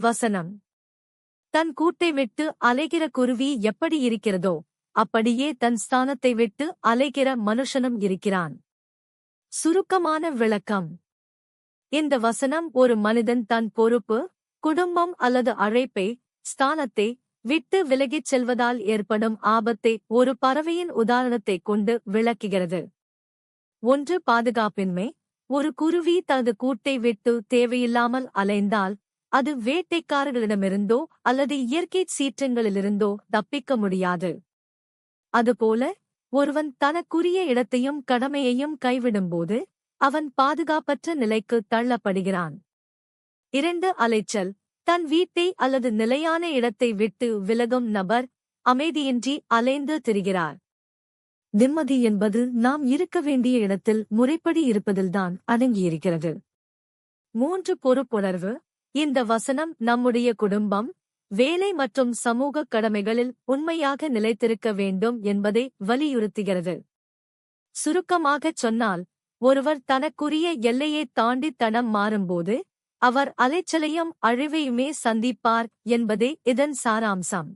வசனம். தன் கூட்டை விட்டு அலைகிற குருவி எப்படி இருக்கிறதோ அப்படியே தன் ஸ்தானத்தை விட்டு அலைகிற மனுஷனும் இருக்கிறான். சுருக்கமான விளக்கம். இந்த வசனம் ஒரு மனிதன் தன் பொறுப்பு, குடும்பம் அல்லது அழைப்பை, ஸ்தானத்தை விட்டு விலகிச் செல்வதால் ஏற்படும் ஆபத்தை ஒரு பறவையின் உதாரணத்தைக் கொண்டு விளக்குகிறது. 1. பாதுகாப்பின்மை. ஒரு குருவி தனது கூட்டை விட்டு தேவையில்லாமல் அலைந்தால் அது வேட்டைக்காரர்களிடமிருந்தோ அல்லது இயற்கை சீற்றங்களிலிருந்தோ தப்பிக்க முடியாது. அதுபோல ஒருவன் தனக்குரிய இடத்தையும் கடமையையும் கைவிடும்போது அவன் பாதுகாப்பற்ற நிலைக்கு தள்ளப்படுகிறான். 2. அலைச்சல். தன் வீட்டை அல்லது நிலையான இடத்தை விட்டு விலகும் நபர் அமைதியின்றி அலைந்து திரிகிறார். நிம்மதி என்பது நாம் இருக்க வேண்டிய இடத்தில் முறைப்படி இருப்பதில்தான் அடங்கியிருக்கிறது. 3. பொறுப்புணர்வு. இந்த வசனம் நம்முடைய குடும்பம், வேலை மற்றும் சமூக கடமைகளில் உண்மையாக நிலைத்திருக்க வேண்டும் என்பதை வலியுறுத்துகிறது. சுருக்கமாகச் சொன்னால், ஒருவர் தனக்குரிய எல்லையைத் தாண்டி தடம் மாறும்போது அவர் அலைச்சலையும் அழிவையுமே சந்திப்பார் என்பதே இதன் சாராம்சம்.